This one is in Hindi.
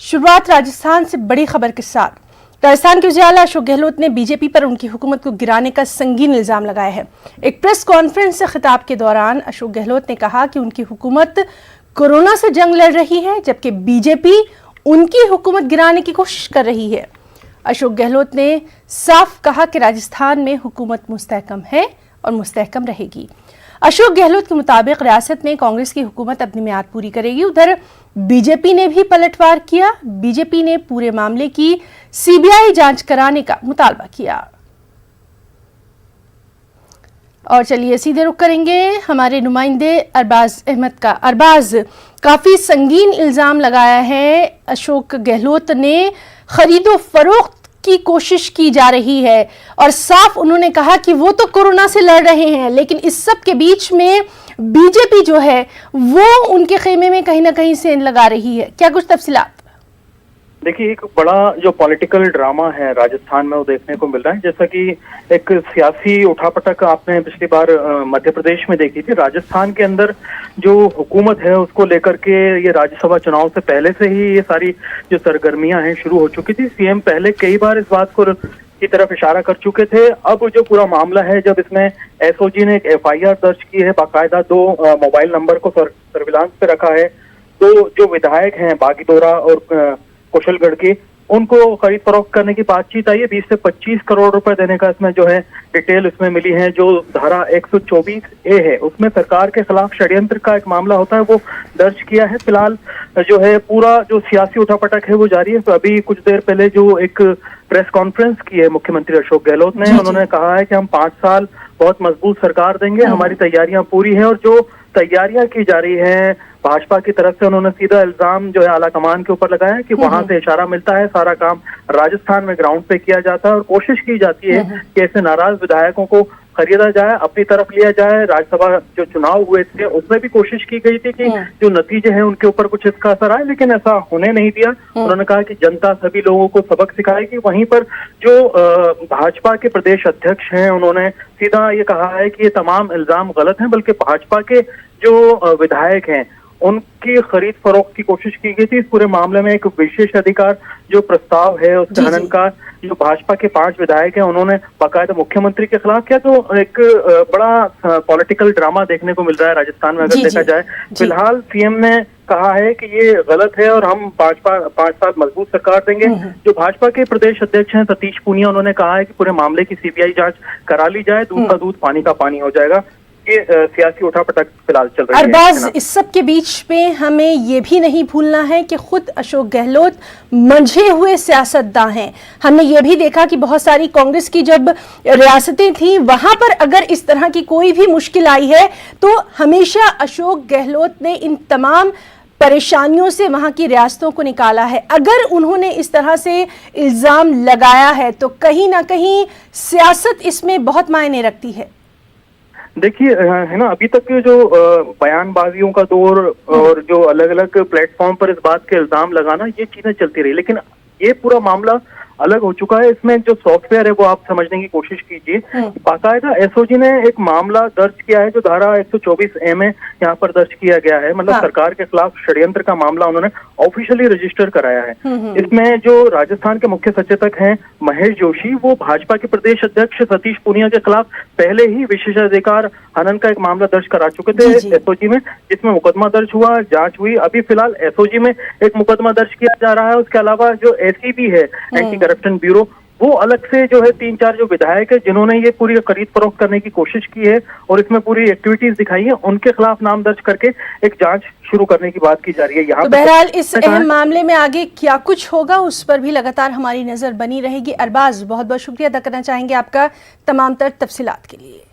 शुरुआत राजस्थान से बड़ी खबर के साथ। राजस्थान के वज़ीर आला अशोक गहलोत ने बीजेपी पर उनकी हुकूमत को गिराने का संगीन इल्जाम लगाया है। एक प्रेस कॉन्फ्रेंस से खिताब के दौरान अशोक गहलोत ने कहा कि उनकी हुकूमत कोरोना से जंग लड़ रही है, जबकि बीजेपी उनकी हुकूमत गिराने की कोशिश कर रही है। अशोक गहलोत ने साफ कहा कि राजस्थान में हुकूमत मुस्तहकम है और मुस्तहकम रहेगी। अशोक गहलोत के मुताबिक रियासत में कांग्रेस की हुकूमत अपनी मियाद पूरी करेगी। उधर बीजेपी ने भी पलटवार किया। बीजेपी ने पूरे मामले की सीबीआई जांच कराने का मुतालबा किया। और चलिए सीधे रुख करेंगे हमारे नुमाइंदे अरबाज अहमद का। अरबाज, काफी संगीन इल्जाम लगाया है अशोक गहलोत ने, खरीदो फरोख्त की कोशिश की जा रही है और साफ उन्होंने कहा कि वो तो कोरोना से लड़ रहे हैं, लेकिन इस सब के बीच में बीजेपी जो है वो उनके खेमे में कहीं ना कहीं सेंध लगा रही है। क्या कुछ तफसीलात? देखिए, एक बड़ा जो पॉलिटिकल ड्रामा है राजस्थान में वो देखने को मिल रहा है। जैसा कि एक सियासी उठापटक आपने पिछली बार मध्य प्रदेश में देखी थी, राजस्थान के अंदर जो हुकूमत है उसको लेकर के ये राज्यसभा चुनाव से पहले से ही ये सारी जो सरगर्मियां हैं शुरू हो चुकी थी। सीएम पहले कई बार इस बात को की तरफ इशारा कर चुके थे। अब जो पूरा मामला है, जब इसमें एसओजी ने एक एफआईआर दर्ज की है, बाकायदा 2 मोबाइल नंबर को सर्विलांस पे रखा है, तो जो विधायक हैं बागीदोरा और कुशलगढ़ के, उनको खरीद फरोख्त करने की बातचीत आई है। 20 से 25 करोड़ रुपए देने का इसमें जो है डिटेल इसमें मिली है। जो धारा 124A है उसमें सरकार के खिलाफ षड्यंत्र का एक मामला होता है, वो दर्ज किया है। फिलहाल जो है पूरा जो सियासी उठापटक है वो जारी है। तो अभी कुछ देर पहले जो एक प्रेस कॉन्फ्रेंस की है मुख्यमंत्री अशोक गहलोत ने, उन्होंने कहा है कि हम 5 साल बहुत मजबूत सरकार देंगे, हमारी तैयारियां पूरी है। और जो तैयारियां की जा रही हैं भाजपा की तरफ से, उन्होंने सीधा इल्जाम जो है आला कमान के ऊपर लगाया है कि वहां से इशारा मिलता है, सारा काम राजस्थान में ग्राउंड पे किया जाता है और कोशिश की जाती है कि ऐसे नाराज विधायकों को खरीदा जाए, अपनी तरफ लिया जाए। राज्यसभा जो चुनाव हुए थे उसमें भी कोशिश की गई थी कि जो नतीजे हैं उनके ऊपर कुछ इसका असर आए, लेकिन ऐसा होने नहीं दिया। उन्होंने कहा कि जनता सभी लोगों को सबक सिखाएगी। वहीं पर जो भाजपा के प्रदेश अध्यक्ष हैं, उन्होंने सीधा ये कहा है कि ये तमाम इल्जाम गलत हैं, बल्कि भाजपा के जो विधायक हैं उनकी खरीद फरोख्त की कोशिश की गई थी। इस पूरे मामले में एक विशेष अधिकार जो प्रस्ताव है उसके हनन का जो भाजपा के 5 विधायक हैं उन्होंने बाकायदा मुख्यमंत्री के खिलाफ किया। तो एक बड़ा पॉलिटिकल ड्रामा देखने को मिल रहा है राजस्थान में अगर देखा जाए। फिलहाल सीएम ने कहा है कि ये गलत है और हम 5 साल मजबूत सरकार देंगे। जो भाजपा के प्रदेश अध्यक्ष हैं सतीश पूनिया, उन्होंने कहा है कि पूरे मामले की सीबीआई जांच करा ली जाए, दूध का दूध पानी का पानी हो जाएगा। ये सियासी उठापटक फिलहाल चल रही है। अरबाज, इस सब के बीच में हमें ये भी नहीं भूलना है कि खुद अशोक गहलोत मंझे हुए सियासतदान हैं। हमने ये भी देखा कि बहुत सारी कांग्रेस की जब रियासतें थी वहां पर अगर इस तरह की कोई भी मुश्किल आई है तो हमेशा अशोक गहलोत ने इन तमाम परेशानियों से वहां की रियासतों को निकाला है। अगर उन्होंने इस तरह से इल्जाम लगाया है तो कहीं ना कहीं सियासत इसमें बहुत मायने रखती है। देखिए, है ना, अभी तक जो बयानबाजियों का दौर और जो अलग अलग प्लेटफॉर्म पर इस बात के इल्जाम लगाना, ये चीजें चलती रही, लेकिन ये पूरा मामला अलग हो चुका है। इसमें जो सॉफ्टवेयर है वो आप समझने की कोशिश कीजिए। बाकायदा एसओजी ने एक मामला दर्ज किया है जो धारा 124A में यहाँ पर दर्ज किया गया है। मतलब सरकार के खिलाफ षड्यंत्र का मामला उन्होंने ऑफिशियली रजिस्टर कराया है। इसमें जो राजस्थान के मुख्य सचेतक हैं महेश जोशी, वो भाजपा के प्रदेश अध्यक्ष सतीश पूनिया के खिलाफ पहले ही विशेषाधिकार हनन का एक मामला दर्ज करा चुके थे एसओजी में, जिसमें मुकदमा दर्ज हुआ, जांच हुई। अभी फिलहाल एसओजी में एक मुकदमा दर्ज किया जा रहा है। उसके अलावा जो एसीबी है, एंटी करप्शन ब्यूरो, वो अलग से जो है 3-4 जो विधायक है जिन्होंने ये पूरी खरीद फरोख्त करने की कोशिश की है और इसमें पूरी एक्टिविटीज दिखाई है, उनके खिलाफ नाम दर्ज करके एक जांच शुरू करने की बात की जा रही है। यहाँ तो बहरहाल इस अहम मामले में आगे क्या कुछ होगा उस पर भी लगातार हमारी नजर बनी रहेगी। अरबाज, बहुत बहुत शुक्रिया अदा करना चाहेंगे आपका तमाम तर तफसीलात के लिए।